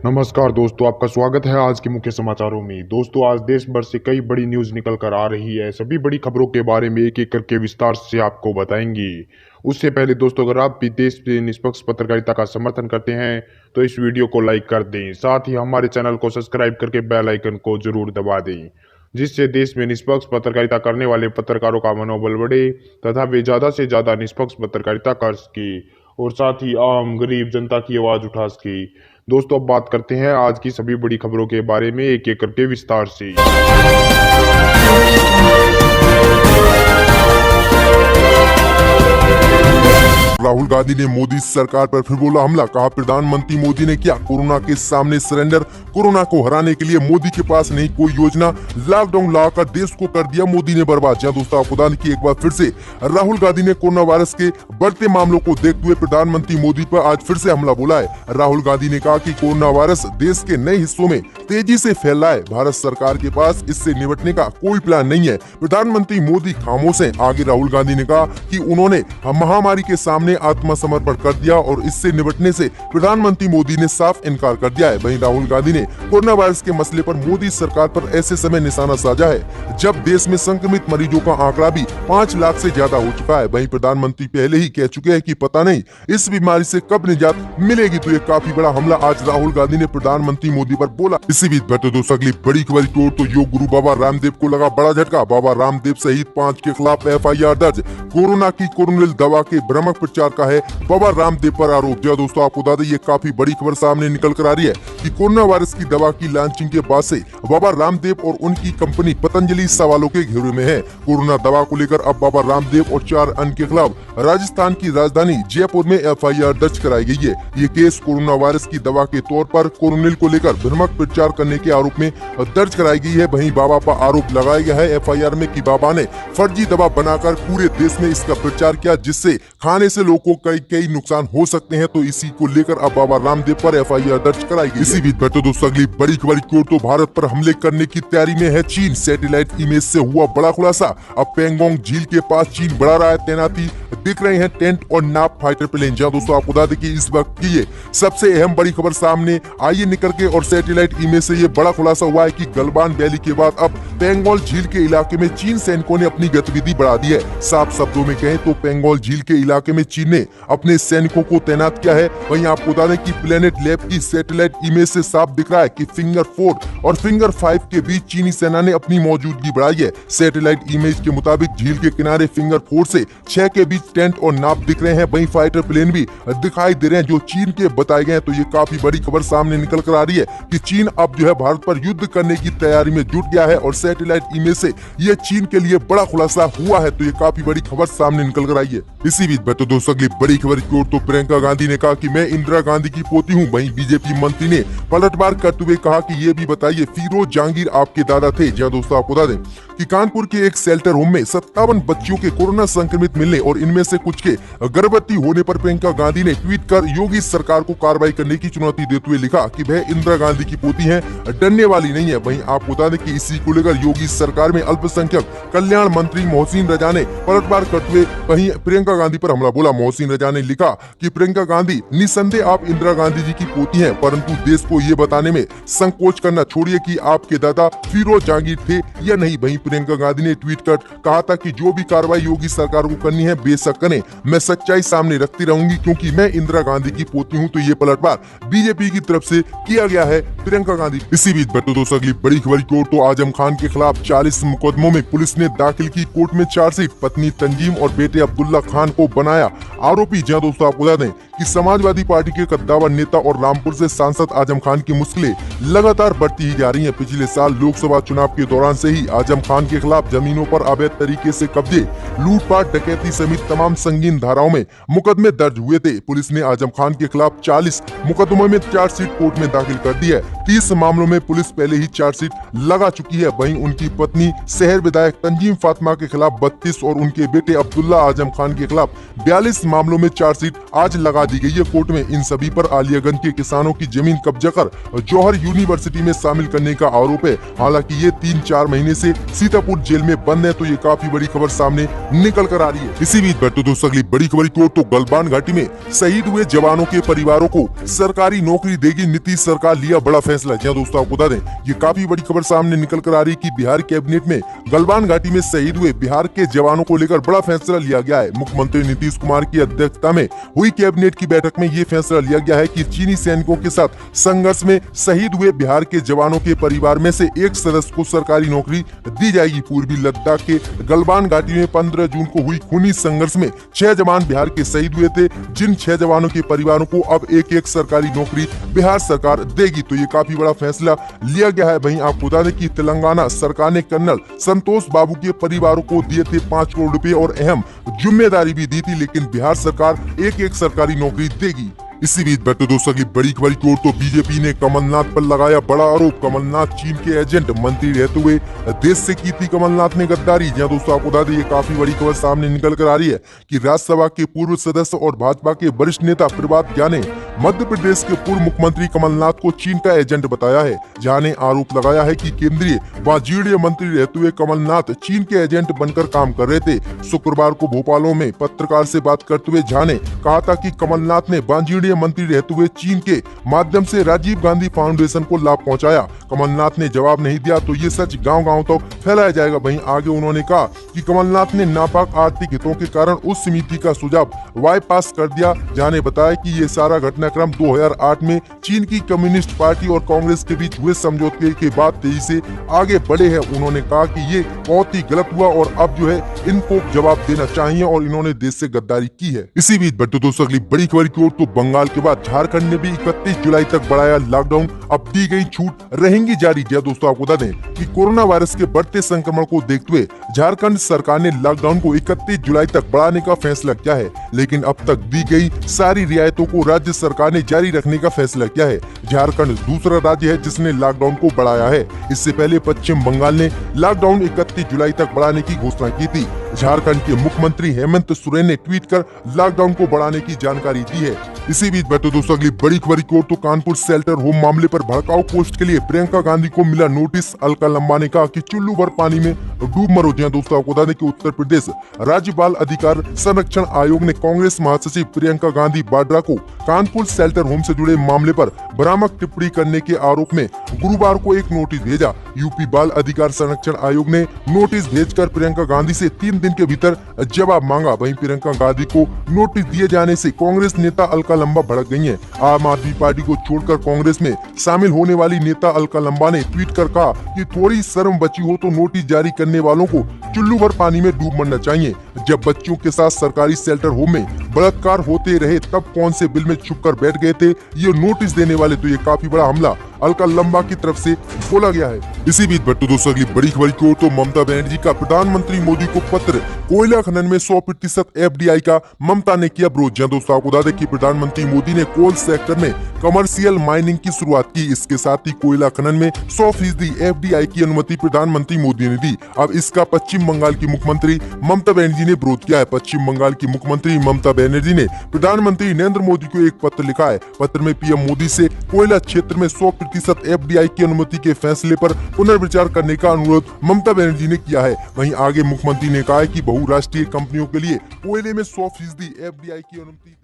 नमस्कार दोस्तों, आपका स्वागत है आज के मुख्य समाचारों में। दोस्तों, आज देश भर से कई बड़ी न्यूज़ निकल कर आ रही है। सभी बड़ी खबरों के बारे में एक एक करके विस्तार से आपको बताएंगे। उससे पहले दोस्तों, अगर आप भी देश में निष्पक्ष पत्रकारिता का समर्थन करते हैं तो इस वीडियो को लाइक कर दें। साथ ही हमारे चैनल को सब्सक्राइब करके बेल आइकन को जरूर दबा दें, जिससे देश में निष्पक्ष पत्रकारिता करने वाले पत्रकारों का मनोबल बढ़े तथा वे ज़्यादा से ज़्यादा निष्पक्ष पत्रकारिता कर सके और साथ ही आम गरीब जनता की आवाज़ उठा सके। दोस्तों, अब बात करते हैं आज की सभी बड़ी खबरों के बारे में एक एक करके विस्तार से। राहुल गांधी ने मोदी सरकार पर फिर बोला हमला। कहा प्रधानमंत्री मोदी ने किया कोरोना के सामने सरेंडर। कोरोना को हराने के लिए मोदी के पास नहीं कोई योजना। लॉकडाउन लगाकर देश को कर दिया मोदी ने बर्बाद। जहां दोस्तों आपको बता दें कि एक बार फिर से राहुल गांधी ने कोरोना वायरस के बढ़ते मामलों को देखते हुए प्रधानमंत्री मोदी पर आज फिर से हमला बोला है। राहुल गांधी ने कहा कि कोरोना वायरस देश के नए हिस्सों में तेजी से फैल रहा है। भारत सरकार के पास इससे निपटने का कोई प्लान नहीं है। प्रधानमंत्री मोदी खामोश हैं। आगे राहुल गांधी ने कहा कि उन्होंने महामारी के सामने आत्मसमर्पण कर दिया और इससे निपटने से प्रधानमंत्री मोदी ने साफ इनकार कर दिया है। वहीं राहुल गांधी ने कोरोना वायरस के मसले पर मोदी सरकार पर ऐसे समय निशाना साधा है जब देश में संक्रमित मरीजों का आंकड़ा भी 5 लाख से ज्यादा हो चुका है। वहीं प्रधानमंत्री पहले ही कह चुके हैं कि पता नहीं इस बीमारी से कब निजात मिलेगी। तो ये काफी बड़ा हमला आज राहुल गांधी ने प्रधानमंत्री मोदी पर बोला। इसी बीच बढ़ते दोस्तों अगली बड़ी खबर की ओर। तो योग गुरु बाबा रामदेव को लगा बड़ा झटका। बाबा रामदेव सहित 5 के खिलाफ FIR दर्ज। कोरोना की कोरोनिल दवा के भ्रामक प्रचार का है बाबा रामदेव पर आरोप। जो दोस्तों आपको बता दें ये काफी बड़ी खबर सामने निकल कर आ रही है कि कोरोना वायरस की दवा की लॉन्चिंग के बाद से बाबा रामदेव और उनकी कंपनी पतंजलि सवालों के घेरे में है। कोरोना दवा को लेकर अब बाबा रामदेव और 4 अन्य के खिलाफ राजस्थान की राजधानी जयपुर में FIR दर्ज कराई गई है। ये केस कोरोना वायरस की दवा के तौर पर कोरोनिल को लेकर भ्रामक प्रचार करने के आरोप में दर्ज कराई गई है। वहीं बाबा पर आरोप लगाया गया है FIR में कि बाबा ने फर्जी दवा बनाकर पूरे देश में इसका प्रचार किया, जिससे खाने से लोगों को कई नुकसान हो सकते हैं। तो इसी को लेकर अब बाबा रामदेव पर FIR दर्ज कराई गई। इसी बीच बैठे दोस्तों अगली बड़ी खबर की ओर। तो भारत पर हमले करने की तैयारी में है चीन। सैटेलाइट इमेज से हुआ बड़ा खुलासा। अब पेंगोंग झील के पास चीन बढ़ा रहा है तैनाती। दिख रहे हैं टेंट और नाप फाइटर प्लेन। जहां दोस्तों आपको बता दें कि इस वक्त की ये सबसे अहम बड़ी खबर सामने आई निकल के और सैटेलाइट इमेज से ये बड़ा खुलासा हुआ है कि गलवान वैली के बाद अब पेंगोंग झील के इलाके में चीन सैनिकों ने अपनी गतिविधि बढ़ा दी है। साफ शब्दों में कहें तो पेंगोंग झील के इलाके में चीन ने अपने सैनिकों को तैनात किया है। वहीं आपको बता दें कि प्लेनेट लैब की सैटेलाइट इमेज से साफ दिख रहा है कि फिंगर 4 और फिंगर 5 के बीच चीनी सेना ने अपनी मौजूदगी बढ़ाई है। सैटेलाइट इमेज के मुताबिक झील के किनारे फिंगर 4 से 6 के बीच टेंट और नाप दिख रहे हैं। वहीं फाइटर प्लेन भी दिखाई दे रहे हैं जो चीन के बताए गए हैं। तो ये काफी बड़ी खबर सामने निकल कर आ रही है कि चीन अब जो है भारत पर युद्ध करने की तैयारी में जुट गया है और सैटेलाइट इमेज से ये चीन के लिए बड़ा खुलासा हुआ है। तो ये काफी बड़ी खबर सामने निकल कर आई है। इसी बीच बैठो दोस्तों अगली बड़ी खबर की ओर। तो प्रियंका गांधी ने कहा कि मैं इंदिरा गांधी की पोती हूं। वहीं बीजेपी मंत्री ने पलटवार करते हुए कहा कि ये भी बताइए फिरोज जहांगीर आपके दादा थे। जहां दोस्तों आपको बता दें कि कानपुर के एक शेल्टर होम में 57 बच्चियों के कोरोना संक्रमित मिलने और इनमें से कुछ के गर्भवती होने पर प्रियंका गांधी ने ट्वीट कर योगी सरकार को कार्रवाई करने की चुनौती देते हुए लिखा कि वह इंदिरा गांधी की पोती हैं, डरने वाली नहीं है। वहीं आपको बता दें कि इसी को लेकर योगी सरकार में अल्पसंख्यक कल्याण मंत्री मोहसिन रजा ने पलटवार करते हुए वहीं प्रियंका गांधी पर हमला बोला। मोहसिन रजा ने लिखा कि प्रियंका गांधी निसंदेह आप इंदिरा गांधी जी की पोती हैं, परंतु देश को ये बताने में संकोच करना छोड़िए कि आपके दादा फिरोज जहांगीर थे या नहीं। वहीं प्रियंका गांधी ने ट्वीट कर कहा था कि जो भी कार्रवाई योगी सरकार को करनी है बेशक करें, मैं सच्चाई सामने रखती रहूंगी क्योंकि मैं इंदिरा गांधी की पोती हूं। तो ये पलटवार बीजेपी की तरफ से किया गया है प्रियंका गांधी। इसी बीच बढ़ते दोस्तों अगली बड़ी खबर की ओर। तो आजम खान के खिलाफ 40 मुकदमों में पुलिस ने दाखिल की कोर्ट में चार्जशीट। पत्नी तंजीम और बेटे अब्दुल्ला खान को बनाया आरोपी। जहां दोस्तों आपको बता दें कि समाजवादी पार्टी के कद्दावर नेता और रामपुर से सांसद आजम खान की मुश्किलें लगातार बढ़ती ही जा रही हैं। पिछले साल लोकसभा चुनाव के दौरान से ही आजम खान के खिलाफ जमीनों पर अवैध तरीके से कब्जे, लूटपाट, डकैती समेत तमाम संगीन धाराओं में मुकदमे दर्ज हुए थे। पुलिस ने आजम खान के खिलाफ 40 मुकदमों में चार्जशीट कोर्ट में दाखिल कर दी है। 30 मामलों में पुलिस पहले ही चार्जशीट लगा चुकी है। वहीं उनकी पत्नी शहर विधायक तंजीम फातिमा के खिलाफ 32 और उनके बेटे अब्दुल्ला आजम खान के खिलाफ 42 मामलों में चार्जशीट आज लगा दी गई है कोर्ट में। इन सभी पर आलियागंज के किसानों की जमीन कब्जा कर जौहर यूनिवर्सिटी में शामिल करने का आरोप है। हालांकि ये 3-4 महीने से सीतापुर जेल में बंद है, तो ये काफी बड़ी खबर सामने निकल कर आ रही है। इसी बीच बैठो दोस्तों अगली बड़ी खबर की ओर, तो गलवान घाटी में शहीद हुए जवानों के परिवारों को सरकारी नौकरी देगी नीतीश सरकार, लिया बड़ा फैसला। जी दोस्तों आपको बता दें, ये काफी बड़ी खबर सामने निकल कर आ रही है कि बिहार कैबिनेट में गलवान घाटी में शहीद हुए बिहार के जवानों को लेकर बड़ा फैसला लिया गया है। मुख्यमंत्री नीतीश कुमार की अध्यक्षता में हुई कैबिनेट की बैठक में ये फैसला लिया गया है कि चीनी सैनिकों के साथ संघर्ष में शहीद हुए बिहार के जवानों के परिवार में से एक सदस्य को सरकारी नौकरी दी जाएगी। पूर्वी लद्दाख के गलवान घाटी में 15 जून को हुई खूनी संघर्ष में 6 जवान बिहार के शहीद हुए थे, जिन 6 जवानों के परिवारों को अब एक सरकारी नौकरी बिहार सरकार देगी। तो ये काफी बड़ा फैसला लिया गया है। वहीं आपको बता दें कि तेलंगाना सरकार ने कर्नल संतोष बाबू के परिवारों को दिए थे 5 करोड़ रुपए और अहम जिम्मेदारी भी दी थी, लेकिन बिहार सरकार एक सरकारी नौकरी देगी। इसी बीच बैठे दोस्तों की बड़ी खबर की ओर, तो बीजेपी ने कमलनाथ पर लगाया बड़ा आरोप। कमलनाथ चीन के एजेंट मंत्री रहते हुए देश से की थी कमलनाथ ने गद्दारी। जहां दोस्तों आपको बता दें, ये काफी बड़ी खबर सामने निकल कर आ रही है कि राज्यसभा के पूर्व सदस्य और भाजपा के वरिष्ठ नेता प्रभात झा ने मध्य प्रदेश के पूर्व मुख्यमंत्री कमलनाथ को चीन का एजेंट बताया है। झा ने आरोप लगाया है कि केंद्रीय वाणिज्य मंत्री रहते हुए कमलनाथ चीन के एजेंट बनकर काम कर रहे थे। शुक्रवार को भोपाल में पत्रकार से बात करते हुए झा ने कहा था कि कमलनाथ ने वाणिज्य मंत्री रहते हुए चीन के माध्यम से राजीव गांधी फाउंडेशन को लाभ पहुंचाया। कमलनाथ ने जवाब नहीं दिया तो ये सच गांव-गांव तक फैलाया जाएगा। वहीं आगे उन्होंने कहा कि कमलनाथ ने नापाक आर्थिक हितों के कारण उस समिति का सुझाव बाईपास कर दिया। जहां ने बताया कि ये सारा घटनाक्रम 2008 में चीन की कम्युनिस्ट पार्टी और कांग्रेस के बीच हुए समझौते के बाद तेजी से आगे बढ़े हैं। उन्होंने कहा कि ये बहुत ही गलत हुआ और अब जो है इनको जवाब देना चाहिए और इन्होंने देश से गद्दारी की है। इसी बीच बच्चों दोस्तों अगली बड़ी खबर की ओर, तो बंगाल के बाद झारखंड ने भी 31 जुलाई तक बढ़ाया लॉकडाउन, अब दी गई छूट रहेंगी जारी। जी दोस्तों आपको बता दें कि कोरोना वायरस के बढ़ते संक्रमण को देखते हुए झारखंड सरकार ने लॉकडाउन को 31 जुलाई तक बढ़ाने का फैसला किया है, लेकिन अब तक दी गई सारी रियायतों को राज्य सरकार ने जारी रखने का फैसला किया है। झारखंड दूसरा राज्य है जिसने लॉकडाउन को बढ़ाया है। इससे पहले पश्चिम बंगाल ने लॉकडाउन 31 जुलाई तक बढ़ाने की घोषणा की थी। झारखंड के मुख्यमंत्री हेमंत सोरेन ने ट्वीट कर लॉकडाउन को बढ़ाने की जानकारी दी है। इसी बीच बैठो दोस्तों अगली बड़ी खबर की ओर, तो कानपुर शेल्टर होम मामले पर भड़काऊ पोस्ट के लिए प्रियंका गांधी को मिला नोटिस। अलका लंबा ने कहा कि चुल्लू भर पानी में डूब मरो। जी दोस्तों आपको बता दें कि उत्तर प्रदेश राज्य बाल अधिकार संरक्षण आयोग ने कांग्रेस महासचिव प्रियंका गांधी वाड्रा को कानपुर शेल्टर होम से जुड़े मामले पर भ्रामक टिप्पणी करने के आरोप में गुरुवार को एक नोटिस भेजा। यूपी बाल अधिकार संरक्षण आयोग ने नोटिस भेजकर प्रियंका गांधी से 3 दिन के भीतर जवाब मांगा। वहीं प्रियंका गांधी को नोटिस दिए जाने से कांग्रेस नेता अलका लंबा भड़क गई हैं। आम आदमी पार्टी को छोड़कर कांग्रेस में शामिल होने वाली नेता अलका लंबा ने ट्वीट कर कहा कि थोड़ी शर्म बची हो तो नोटिस जारी करने वालों को चुल्लू भर पानी में डूब मरना चाहिए। जब बच्चों के साथ सरकारी शेल्टर होम में बलात्कार होते रहे तब कौन से बिल में छुप कर बैठ गए थे ये नोटिस देने वाले। तो ये काफी बड़ा हमला अलका लंबा की तरफ से बोला गया है। इसी बीच बट्टू दोस्तों अगली बड़ी खबर की ओर, तो ममता बनर्जी का प्रधानमंत्री मोदी को पत्र। कोयला खनन में 100% FDI का ममता ने किया विरोध। जहां दोस्तों आपको बता दें कि प्रधानमंत्री मोदी ने कोल सेक्टर में कमर्शियल माइनिंग की शुरुआत की। इसके साथ ही कोयला खनन में 100% FDI की अनुमति प्रधानमंत्री मोदी ने दी। अब इसका पश्चिम बंगाल की मुख्यमंत्री ममता बनर्जी ने विरोध किया है। पश्चिम बंगाल की मुख्यमंत्री ममता बनर्जी ने प्रधानमंत्री नरेंद्र मोदी को एक पत्र लिखा है। पत्र में PM मोदी से कोयला क्षेत्र में 100% FDI की अनुमति के फैसले पर पुनर्विचार करने का अनुरोध ममता बनर्जी ने किया है। वहीं आगे मुख्यमंत्री ने कहा है कि बहुराष्ट्रीय कंपनियों के लिए कोयले में 100% FDI की अनुमति